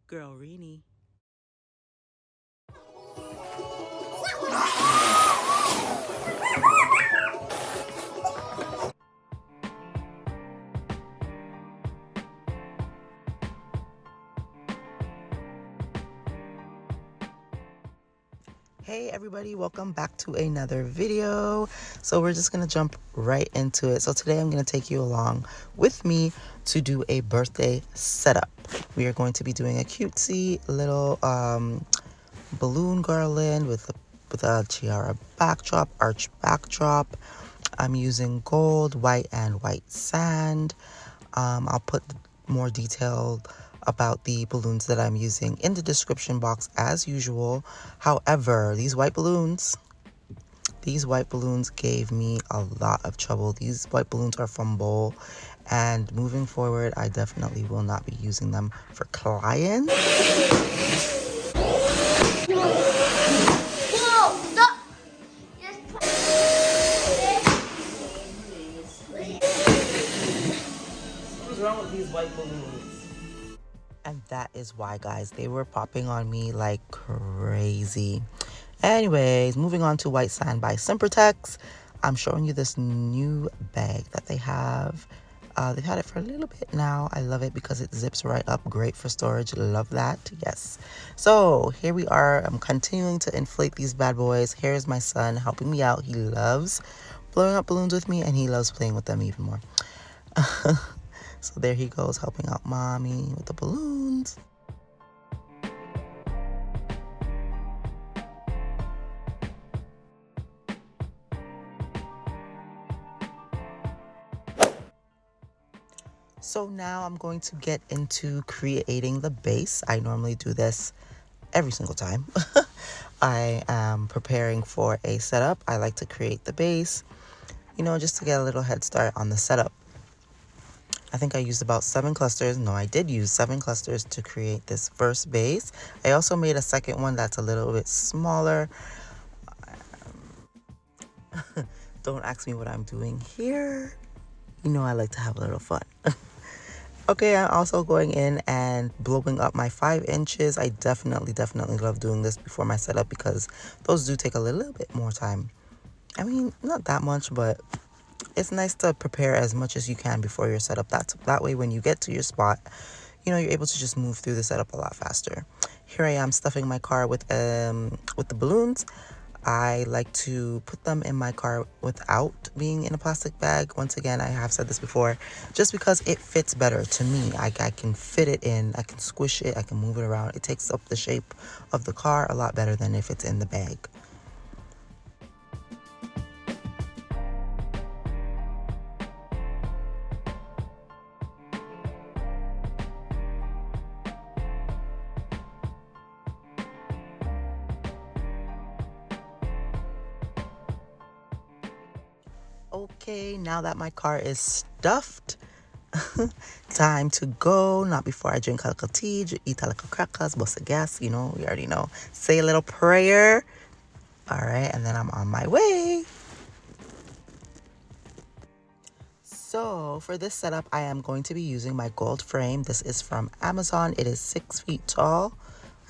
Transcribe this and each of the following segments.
Girl, Reenie. Hey everybody, welcome back to another video. So we're just gonna jump right into it. So today I'm gonna take you along with me to do a birthday setup. We are going to be doing a cutesy little balloon garland with a tiara backdrop, arch backdrop. I'm using gold, white, and white sand. I'll put more detail about the balloons that I'm using in the description box as usual. However, these white balloons gave me a lot of trouble. These white balloons are from BOL, and moving forward, I definitely will not be using them for clients. What's wrong with these white balloons? And that is why, guys, they were popping on me like crazy. Anyways, moving on to white sand by Sempertex. I'm showing you this new bag that they have. They've had it for a little bit now. I love it because it zips right up. Great for storage. Love that. Yes. So here we are. I'm continuing to inflate these bad boys. Here's my son helping me out. He loves blowing up balloons with me, and he loves playing with them even more. So there he goes, helping out mommy with the balloons. So now I'm going to get into creating the base. I normally do this every single time. I am preparing for a setup. I like to create the base, just to get a little head start on the setup. I think I used about 7 clusters. No, I did use 7 clusters to create this first base. I also made a second one that's a little bit smaller. Don't ask me what I'm doing here. I like to have a little fun. Okay, I'm also going in and blowing up my 5 inches. I definitely love doing this before my setup because those do take a little bit more time. I mean, not that much, but it's nice to prepare as much as you can before your setup. That way when you get to your spot, you're able to just move through the setup a lot faster. Here I am stuffing my car with the balloons. I like to put them in my car without being in a plastic bag. Once again, I have said this before, just because it fits better to me. I can fit it in, I can squish it, I can move it around. It takes up the shape of the car a lot better than if it's in the bag. Okay, now that my car is stuffed, time to go. Not before I drink a little tea, eat a little crackers, bust a gas, we already know. Say a little prayer. All right, and then I'm on my way. So for this setup, I am going to be using my gold frame. This is from Amazon. It is 6 feet tall.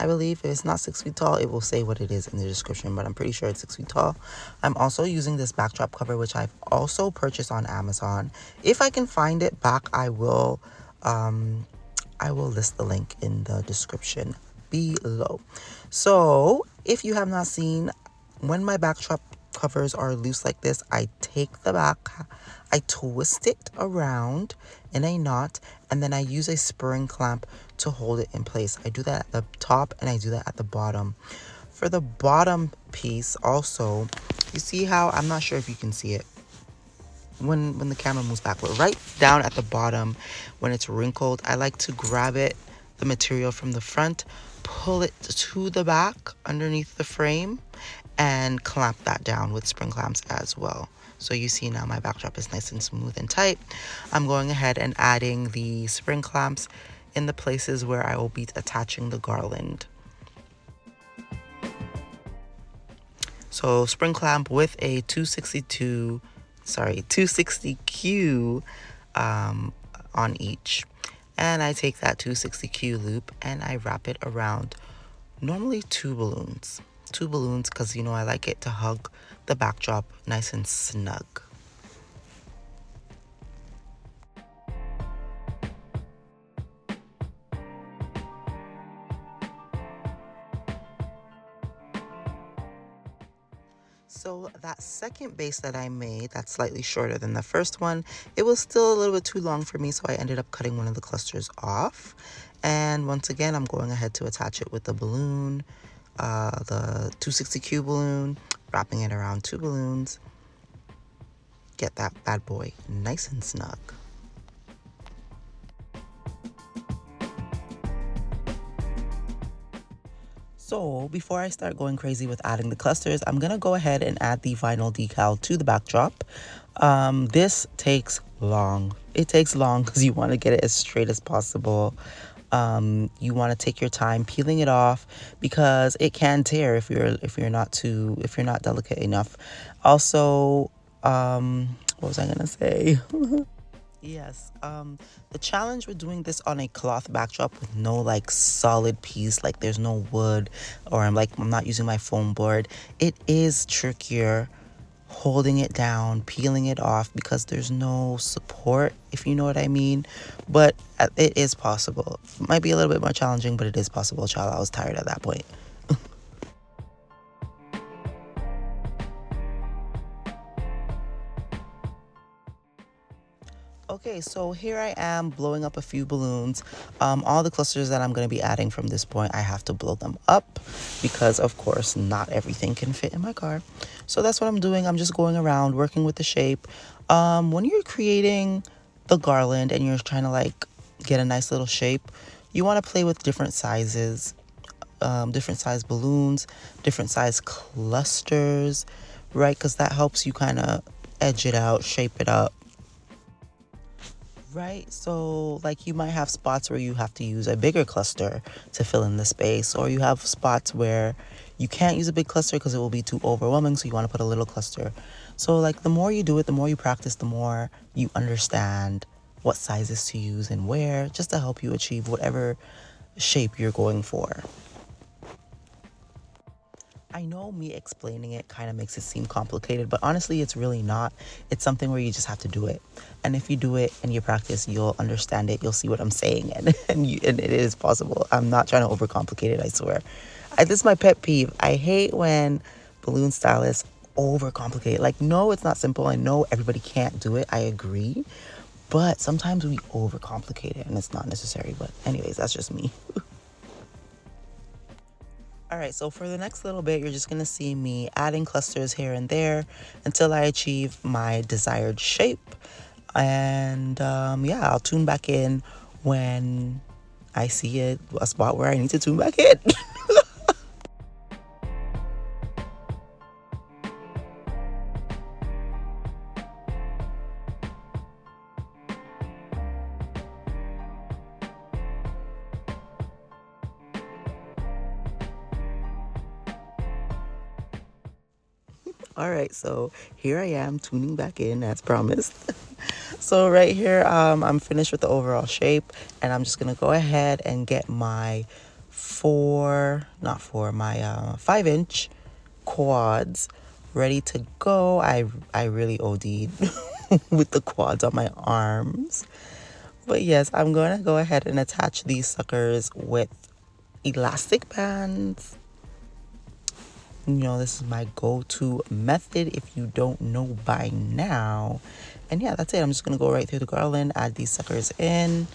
I believe if it's not 6 feet tall, it will say what it is in the description, but I'm pretty sure it's 6 feet tall. I'm also using this backdrop cover, which I've also purchased on Amazon. If I can find it back, I will list the link in the description below. So if you have not seen, when my backdrop covers are loose like this, I take the back, I twist it around in a knot, and then I use a spring clamp to hold it in place. I do that at the top and I do that at the bottom. For the bottom piece also, you see how, I'm not sure if you can see it when the camera moves back, but right down at the bottom when it's wrinkled, I like to grab the material from the front, pull it to the back underneath the frame, and clamp that down with spring clamps as well. So you see now my backdrop is nice and smooth and tight. I'm going ahead and adding the spring clamps in the places where I will be attaching the garland. So spring clamp with a 260Q on each. And I take that 260Q loop and I wrap it around normally two balloons. Two balloons because, you know, I like it to hug the backdrop nice and snug. So that second base that I made, that's slightly shorter than the first one, it was still a little bit too long for me, so I ended up cutting one of the clusters off. And once again, I'm going ahead to attach it with the balloon, the 260Q balloon, wrapping it around two balloons. Get that bad boy nice and snug. So before I start going crazy with adding the clusters, I'm gonna go ahead and add the vinyl decal to the backdrop. This takes long. It takes long because you want to get it as straight as possible. You want to take your time peeling it off because it can tear if you're not delicate enough. Also, what was I gonna say? Yes, the challenge with doing this on a cloth backdrop with no like solid piece, like there's no wood, or I'm not using my foam board, it is trickier holding it down, peeling it off because there's no support, if you know what I mean. But it is possible. It might be a little bit more challenging, but it is possible, child. I was tired at that point. Okay, so here I am blowing up a few balloons. All the clusters that I'm going to be adding from this point, I have to blow them up because, of course, not everything can fit in my car. So that's what I'm doing. I'm just going around working with the shape. When you're creating the garland and you're trying to like get a nice little shape, you want to play with different sizes, different size balloons, different size clusters, right? Because that helps you kind of edge it out, shape it up. Right, so like you might have spots where you have to use a bigger cluster to fill in the space, or you have spots where you can't use a big cluster because it will be too overwhelming, so you want to put a little cluster. So like the more you do it, the more you practice, the more you understand what sizes to use and where, just to help you achieve whatever shape you're going for. I know me explaining it kind of makes it seem complicated, but honestly, it's really not. It's something where you just have to do it. And if you do it and you practice, you'll understand it. You'll see what I'm saying. And it is possible. I'm not trying to overcomplicate it, I swear. This is my pet peeve. I hate when balloon stylists overcomplicate it. Like, no, it's not simple. I know everybody can't do it. I agree. But sometimes we overcomplicate it and it's not necessary. But anyways, that's just me. All right, so for the next little bit, you're just gonna see me adding clusters here and there until I achieve my desired shape. And yeah, I'll tune back in when I see a spot where I need to tune back in. All right, so here I am tuning back in as promised. So right here, I'm finished with the overall shape, and I'm just gonna go ahead and get my my 5-inch quads ready to go. I really OD'd with the quads on my arms. But yes, I'm gonna go ahead and attach these suckers with elastic bands. You know, this is my go-to method if you don't know by now. And yeah, that's it. I'm just gonna go right through the garland, add these suckers in.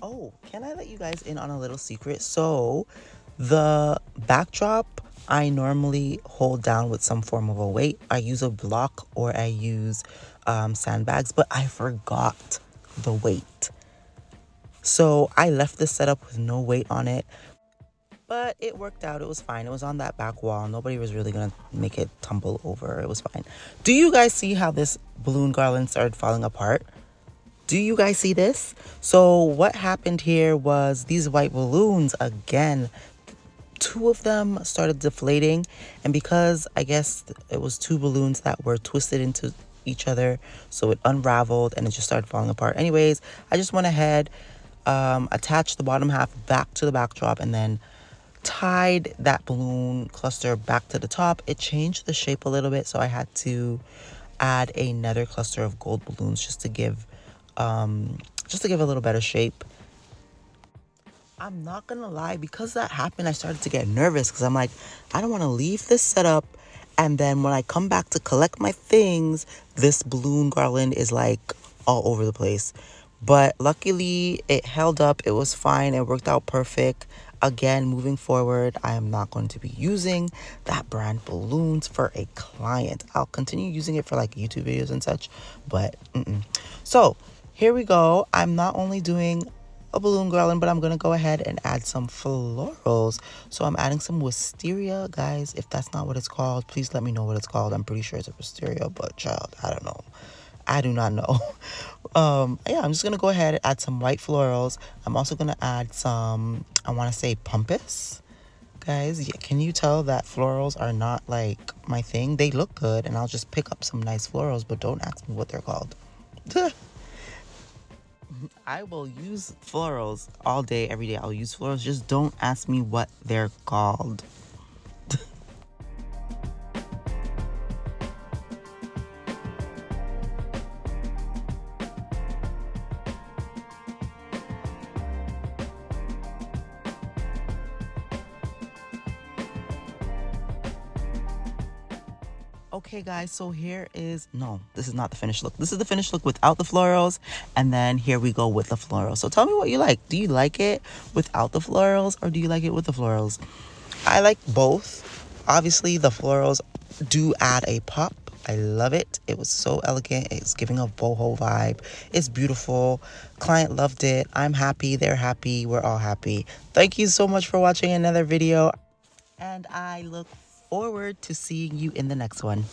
Oh, can I let you guys in on a little secret? So the backdrop, I normally hold down with some form of a weight. I use a block or I use sandbags, but I forgot the weight. So I left this setup with no weight on it. But it worked out. It was fine. It was on that back wall. Nobody was really going to make it tumble over. It was fine. Do you guys see how this balloon garland started falling apart? Do you guys see this? So what happened here was these white balloons, again, two of them started deflating. And because I guess it was two balloons that were twisted into each other, so it unraveled and it just started falling apart. Anyways, I just went ahead, attached the bottom half back to the backdrop, and then tied that balloon cluster back to the top. It changed the shape a little bit, so I had to add another cluster of gold balloons just to give a little better shape. I'm not gonna lie, because that happened, I started to get nervous because I'm like, I don't want to leave this setup, and then when I come back to collect my things, this balloon garland is like all over the place. But luckily it held up, it was fine, it worked out perfect. Again, moving forward, I am not going to be using that brand balloons for a client. I'll continue using it for like YouTube videos and such, but So here we go. I'm not only doing a balloon garland, but I'm gonna go ahead and add some florals. So I'm adding some wisteria, guys. If that's not what it's called, please let me know what it's called. I'm pretty sure it's a wisteria, but child, I don't know. I do not know. Yeah, I'm just gonna go ahead and add some white florals. I'm also gonna add some, I want to say pumpus. Guys, yeah, can you tell that florals are not like my thing? They look good, and I'll just pick up some nice florals, but don't ask me what they're called. I will use florals all day, every day. I'll use florals. Just don't ask me what they're called. Okay, guys, so here is, no, this is not the finished look. This is the finished look without the florals, and then here we go with the florals. So tell me what you like. Do you like it without the florals, or do you like it with the florals? I like both. Obviously, the florals do add a pop. I love it. It was so elegant. It's giving a boho vibe. It's beautiful. Client loved it. I'm happy. They're happy. We're all happy. Thank you so much for watching another video, and I look forward to seeing you in the next one.